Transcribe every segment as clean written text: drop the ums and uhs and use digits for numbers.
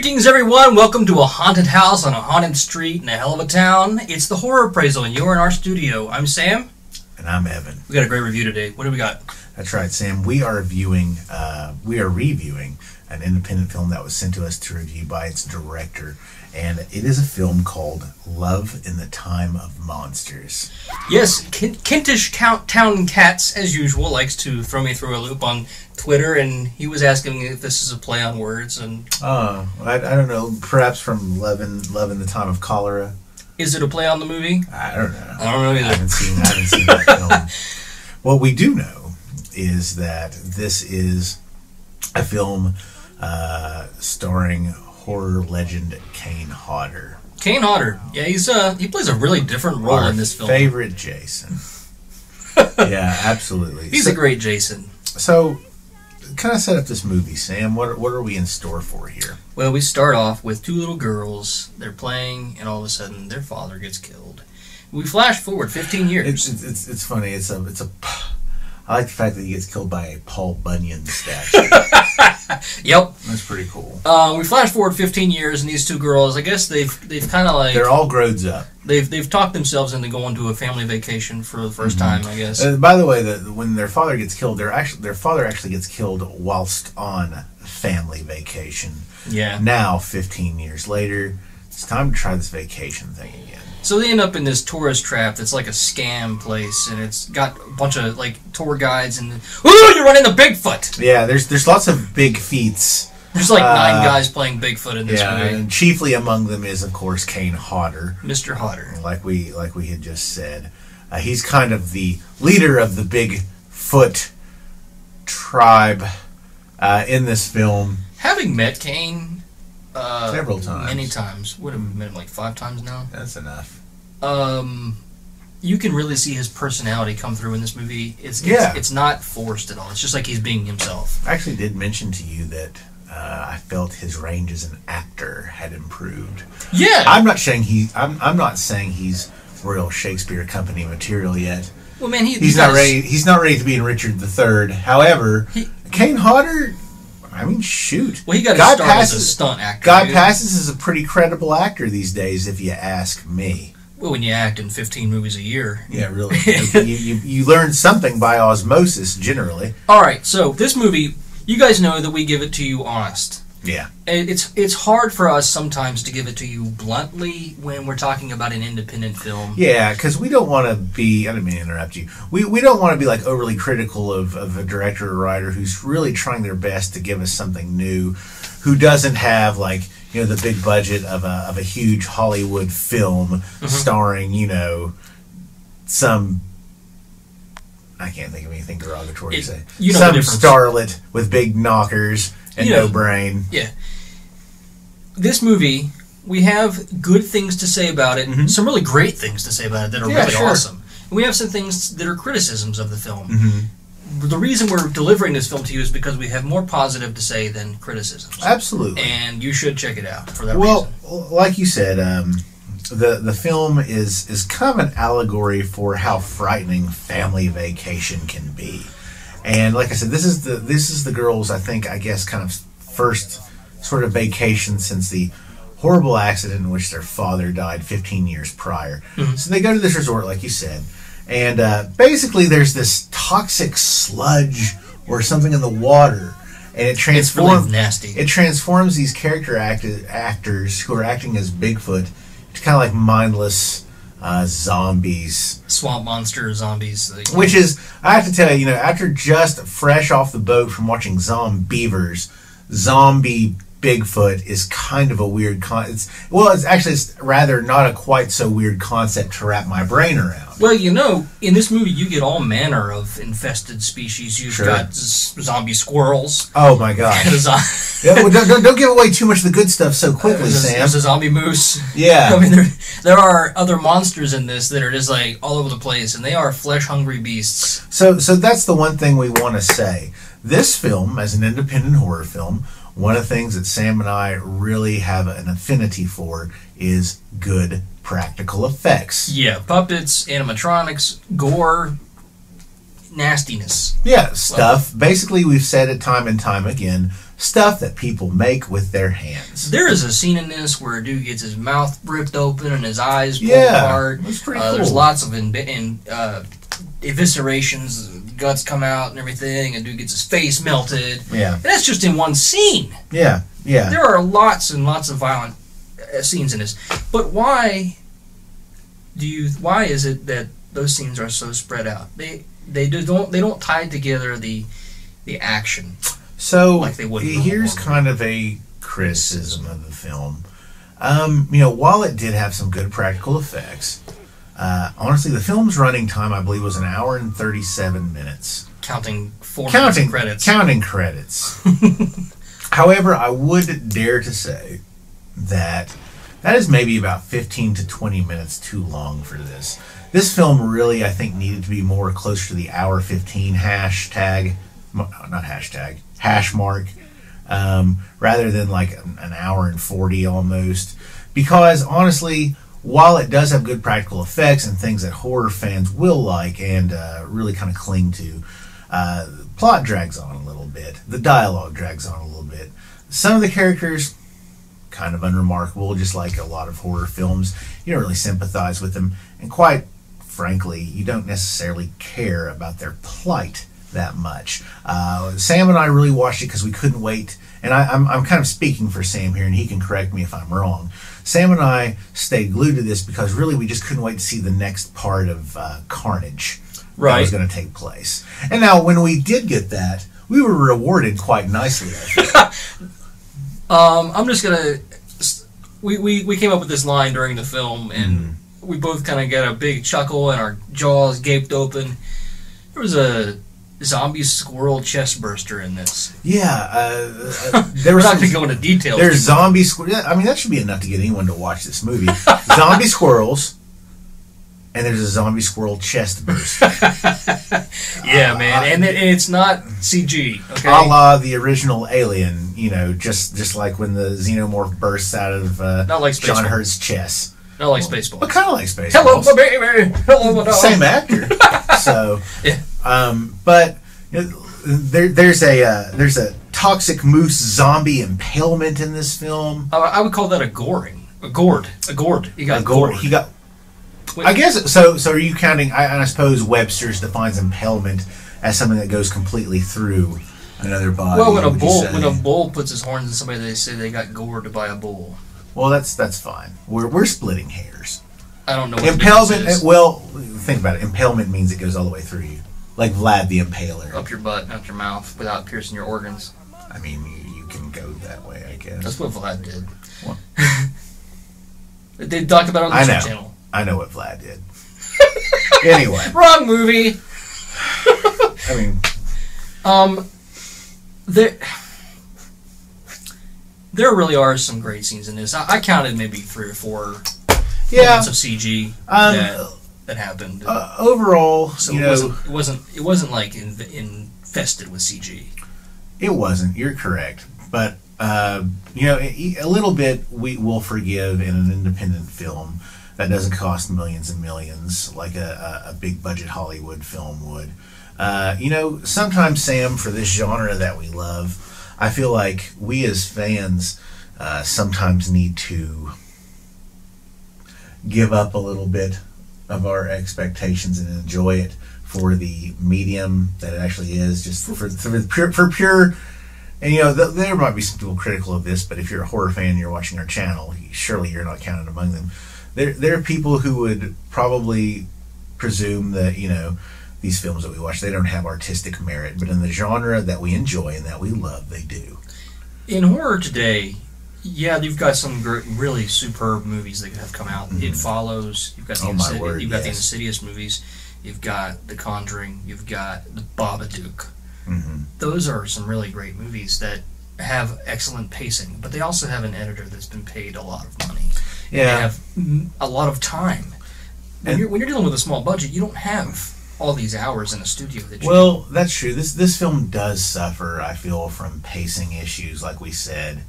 Greetings, everyone. Welcome to a haunted house on a haunted street in a hell of a town. It's the Horror Appraisal, and you're in our studio. I'm Sam. And I'm Evan. We got a great review today. What do we got? That's right, Sam. We are reviewing an independent film that was sent to us to review by its director. And it is a film called Love in the Time of Monsters. Yes, Kentish Town Cats, as usual, likes to throw me through a loop on Twitter, and he was asking me if this is a play on words. And I don't know. Perhaps from Love in the Time of Cholera. Is it a play on the movie? I don't know. I don't know either. I haven't seen that film. What we do know is that this is a film starring horror legend Kane Hodder. Kane Hodder. Yeah, he plays a really different role in this film. Favorite Jason. Yeah, absolutely. He's a great Jason. So, kind of set up this movie, Sam. What are we in store for here? Well, we start off with two little girls. They're playing, and all of a sudden, their father gets killed. We flash forward 15 years. It's funny. I like the fact that he gets killed by a Paul Bunyan statue. Yep, that's pretty cool. We flash forward 15 years, and these two girls, I guess they've kind of like they're all grown up. They've talked themselves into going to a family vacation for the first time, I guess. By the way, when their father gets killed, their father actually gets killed whilst on family vacation. Yeah. Now, 15 years later, it's time to try this vacation thing again. So they end up in this tourist trap that's like a scam place, and it's got a bunch of like tour guides, and ooh, you run into Bigfoot. Yeah, there's lots of big feats. There's like 9 guys playing Bigfoot in this movie. And chiefly among them is, of course, Kane Hodder. Mr. Hodder. Like we had just said. He's kind of the leader of the Bigfoot tribe in this film. Having met Kane several times. Many times. Would have met him like 5 times now. That's enough. You can really see his personality come through in this movie. It's not forced at all. It's just like he's being himself. I actually did mention to you that I felt his range as an actor had improved. Yeah. I'm not saying he's Royal Shakespeare Company material yet. Well, man, he's not ready. He's not ready to be in Richard III. However, Kane Hodder, I mean, shoot. Well, he got his start as a stunt actor. Guy passes as a pretty credible actor these days, if you ask me. Well, when you act in 15 movies a year. Yeah, really. you learn something by osmosis, generally. All right, so this movie, you guys know that we give it to you honest. Yeah. It's hard for us sometimes to give it to you bluntly when we're talking about an independent film. Yeah, because we don't want to be, I didn't mean to interrupt you, we don't want to be like overly critical of a director or writer who's really trying their best to give us something new, who doesn't have like, you know, the big budget of a huge Hollywood film starring, you know, some, I can't think of anything derogatory to say. Some starlet with big knockers and no brain. Yeah. This movie, we have good things to say about it, some really great things to say about it that are really awesome. And we have some things that are criticisms of the film. The reason we're delivering this film to you is because we have more positive to say than criticisms. Absolutely. And you should check it out for that reason. Well, like you said, the film is kind of an allegory for how frightening family vacation can be. And like I said, this is the girls, I guess, kind of first sort of vacation since the horrible accident in which their father died 15 years prior. So they go to this resort, like you said, and basically there's this toxic sludge or something in the water, and it transforms. It's really nasty. It transforms these character actors who are acting as Bigfoot to kind of like mindless zombies, swamp monster zombies. Which is, I have to tell you, after just fresh off the boat from watching Zombievers, zombie Bigfoot is kind of a weird it's rather not a quite so weird concept to wrap my brain around. Well, in this movie you get all manner of infested species. You've got zombie squirrels. Oh my gosh. Don't give away too much of the good stuff so quickly, Sam. There's a zombie moose. Yeah. I mean, there are other monsters in this that are just like all over the place, and they are flesh-hungry beasts. So that's the one thing we want to say. This film, as an independent horror film, one of the things that Sam and I really have an affinity for is good practical effects. Yeah, puppets, animatronics, gore, nastiness. Yeah, stuff. Basically, we've said it time and time again, stuff that people make with their hands. There is a scene in this where a dude gets his mouth ripped open and his eyes pulled apart. That's pretty cool. There's lots of eviscerations, guts come out and everything, and dude gets his face melted. Yeah. And that's just in one scene. Yeah, yeah. There are lots and lots of violent scenes in this. But why is it that those scenes are so spread out? They don't tie together the action. So like they would. Here's kind of a criticism of the film. While it did have some good practical effects, honestly, the film's running time, I believe, was 1 hour and 37 minutes. Counting credits. Counting credits. However, I would dare to say that is maybe about 15 to 20 minutes too long for this. This film really, I think, needed to be more closer to the hour 15 hash mark, rather than like an hour and 40 almost. Because honestly, while it does have good practical effects and things that horror fans will like and really kind of cling to, the plot drags on a little bit. The dialogue drags on a little bit. Some of the characters, kind of unremarkable, just like a lot of horror films. You don't really sympathize with them, and quite frankly, you don't necessarily care about their plight that much. Sam and I really watched it because we couldn't wait, and I'm kind of speaking for Sam here, and he can correct me if I'm wrong. Sam and I stayed glued to this because really we just couldn't wait to see the next part of Carnage that was going to take place. And now when we did get that, we were rewarded quite nicely, I think. I'm just gonna. We came up with this line during the film, and we both kind of got a big chuckle, and our jaws gaped open. There was a zombie squirrel chest burster in this. Yeah, we're not going to go into details. There's zombie squirrels. I mean, that should be enough to get anyone to watch this movie. Zombie squirrels. And there's a zombie squirrel chest burst. Yeah, man, and it's not CG. Okay, a la the original Alien. Just like when the xenomorph bursts out of not like John Hurt's chest. Not like Spaceballs. But kind of like Spaceballs. Hello, my baby. Hello, my dog. Same actor. So, yeah. But there's a toxic moose zombie impalement in this film. I would call that a goring. A gourd. He got gored. He got. I guess so. So are you counting? I suppose Webster's defines impalement as something that goes completely through another body. Well, when a bull puts his horns in somebody, they say they got gored by a bull. Well, that's fine. We're splitting hairs. I don't know what impalement is. Well, think about it. Impalement means it goes all the way through you, like Vlad the Impaler. Up your butt, out your mouth, without piercing your organs. I mean, you can go that way, I guess. That's what Vlad did. What? They talked about it on the channel. I know what Vlad did. Anyway. Wrong movie. I mean, there really are some great scenes in this. I counted maybe 3 or 4 moments of CG that happened. Overall, so it wasn't like infested with CG. It wasn't. You're correct, but a little bit we will forgive in an independent film that doesn't cost millions and millions like a big budget Hollywood film would. Sometimes, Sam, for this genre that we love, I feel like we as fans sometimes need to give up a little bit of our expectations and enjoy it for the medium that it actually is, just for pure. And there might be some people critical of this, but if you're a horror fan and you're watching our channel, surely you're not counted among them. There are people who would probably presume that these films that we watch, they don't have artistic merit, but in the genre that we enjoy and that we love, they do. In horror today, yeah, you've got some really superb movies that have come out. It Follows. You've got the Insidious movies. You've got The Conjuring. You've got The Babadook. Those are some really great movies that have excellent pacing, but they also have an editor that's been paid a lot of money. Yeah, they have a lot of time. When you're dealing with a small budget, you don't have all these hours in a studio. That's true. This film does suffer, I feel, from pacing issues, like we said.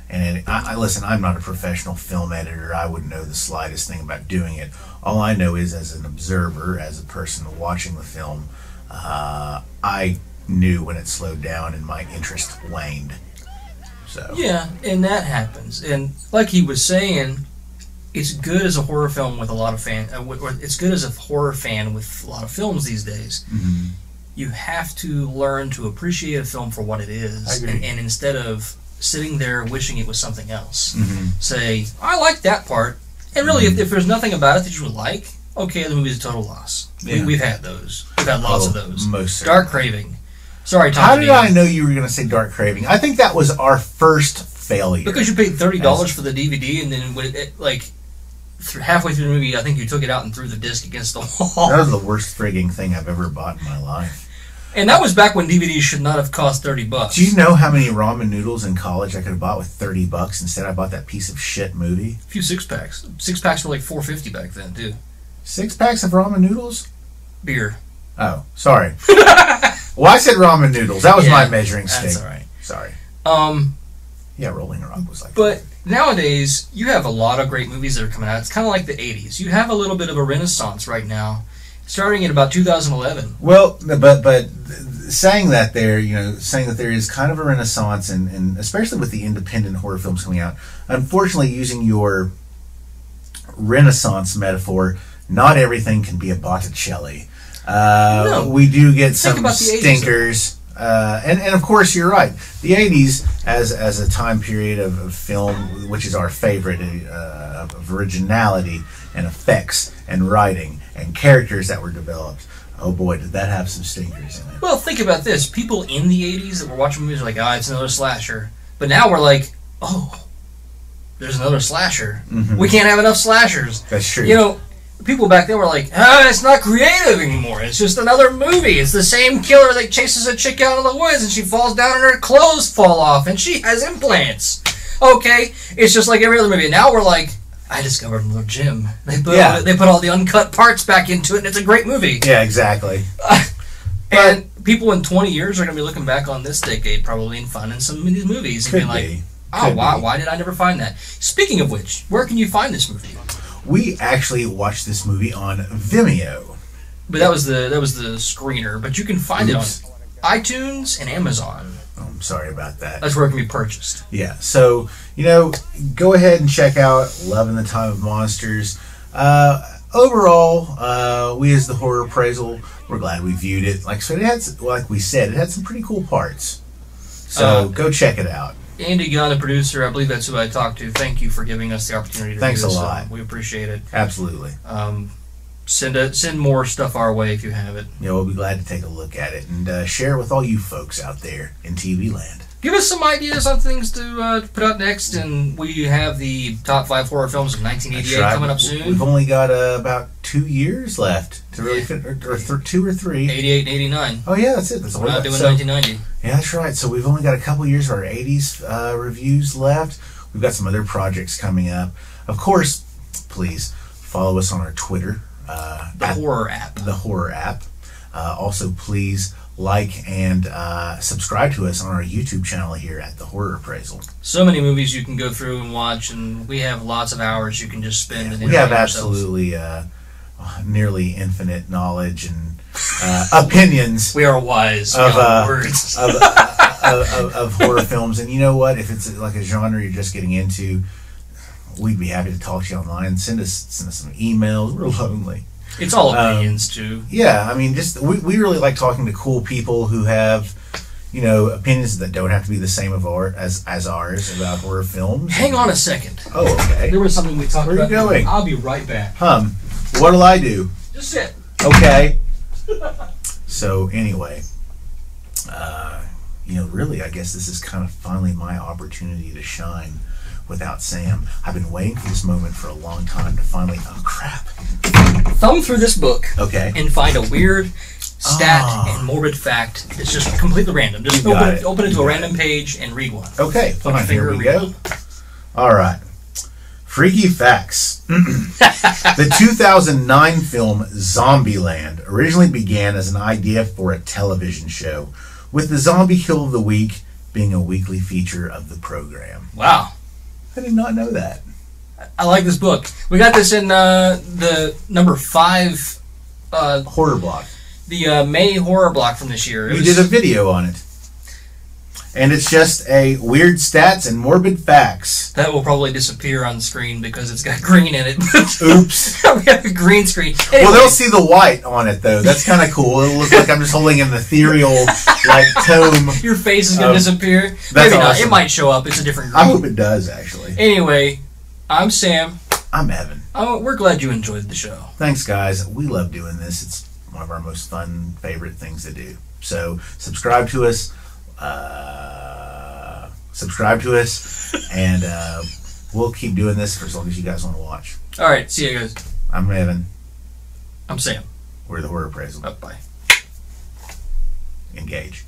And listen, I'm not a professional film editor. I wouldn't know the slightest thing about doing it. All I know is, as an observer, as a person watching the film, I knew when it slowed down and my interest waned. So yeah, and that happens. And like he was saying, it's good as a horror film with a lot of it's good as a horror fan with a lot of films these days. Mm-hmm. You have to learn to appreciate a film for what it is, and instead of sitting there wishing it was something else, say, I like that part. And really, if there's nothing about it that you like, okay, the movie's a total loss. Yeah. We've had those. We've had lots of those. Most Dark Craving. Sorry, Tom. How did I know you were going to say Dark Craving? I think that was our first failure. Because you paid $30 for the DVD, and then halfway through the movie, I think you took it out and threw the disc against the wall. That was the worst frigging thing I've ever bought in my life. And that was back when DVDs should not have cost $30. Do you know how many ramen noodles in college I could have bought with $30? Instead, I bought that piece of shit movie. A few 6-packs. 6-packs were like $4.50 back then, too. 6 packs of ramen noodles? Beer. Oh, sorry. Well, I said ramen noodles. That was my measuring stick. That's all right. Sorry. Yeah, Rolling Rock was like But nowadays, you have a lot of great movies that are coming out. It's kind of like the 80s. You have a little bit of a renaissance right now, starting in about 2011. Well, but saying that there is kind of a renaissance, and especially with the independent horror films coming out, unfortunately, using your renaissance metaphor, not everything can be a Botticelli. No. We do get some about the 80s, stinkers. And of course, you're right. The 80s, as a time period of film, which is our favorite, of originality and effects and writing and characters that were developed. Oh boy, did that have some stinkers in it. Well, think about this. People in the 80s that were watching movies were like, it's another slasher. But now we're like, there's another slasher. Mm-hmm. We can't have enough slashers. That's true. You know, people back then were like, it's not creative anymore. It's just another movie. It's the same killer that chases a chick out of the woods and she falls down and her clothes fall off and she has implants. Okay, it's just like every other movie. Now we're like, I discovered another gym. They put all the uncut parts back into it and it's a great movie. Yeah, exactly. And people in 20 years are going to be looking back on this decade probably and finding some of these movies and being like, why did I never find that? Speaking of which, where can you find this movie? We actually watched this movie on Vimeo. But that was the screener. But you can find it on iTunes and Amazon. Oh, I'm sorry about that. That's where it can be purchased. Yeah, so, go ahead and check out Love in the Time of Monsters. Overall, we as the Horror Appraisal, we're glad we viewed it. Like we said, it had some pretty cool parts. So go check it out. Andy Gunn, the producer, I believe that's who I talked to. Thank you for giving us the opportunity to do this. Thanks a lot. We appreciate it. Absolutely. Send more stuff our way if you have it. Yeah, we'll be glad to take a look at it and share it with all you folks out there in TV land. Give us some ideas on things to put out next, and we have the top 5 horror films of 1988 coming up soon. We've only got about 2 years left to really fit, or 2 or 3. 88 and 89. Oh yeah, that's it. That's We're not doing 1990. Yeah, that's right. So we've only got a couple years of our 80s reviews left. We've got some other projects coming up. Of course, please follow us on our Twitter. The Horror app. The Horror app. Also, please like and subscribe to us on our YouTube channel here at The Horror Appraisal. So many movies you can go through and watch, and we have lots of hours you can just spend. We have absolutely nearly infinite knowledge and opinions. We are wise of words of horror films, and you know what? If it's like a genre you're just getting into, we'd be happy to talk to you online. Send us some emails. We're lonely. It's all opinions too. Yeah, I mean, just we really like talking to cool people who have, opinions that don't have to be the same as ours about horror films. Hang on a second. Oh, okay. There was something we talked about. Where are you going? I'll be right back. What'll I do? Just sit. Okay. So anyway, really, I guess this is kind of finally my opportunity to shine without Sam. I've been waiting for this moment for a long time to finally, crap. Thumb through this book. Okay. And find a weird stat and morbid fact. It's just completely random. Just open it to a random page and read one. Okay, fine. Here we go. All right. Freaky facts. The 2009 film Zombieland originally began as an idea for a television show, with the Zombie Kill of the Week being a weekly feature of the program. Wow. I did not know that. I like this book. We got this in the number 5 horror block. The May horror block from this year. You did a video on it. And it's just a weird stats and morbid facts. That will probably disappear on the screen because it's got green in it. Oops. We have a green screen. Anyway. Well, they'll see the white on it, though. That's kind of cool. It'll look like I'm just holding an ethereal, like, tome. Your face is going to disappear. Maybe not. Awesome. It might show up. It's a different green. I hope it does, actually. Anyway, I'm Sam. I'm Evan. Oh, we're glad you enjoyed the show. Thanks, guys. We love doing this. It's one of our most fun, favorite things to do. So, subscribe to us. And we'll keep doing this for as long as you guys want to watch. All right, see you guys. I'm Evan. I'm Sam. We're the Horror Appraisal. Bye. Engage.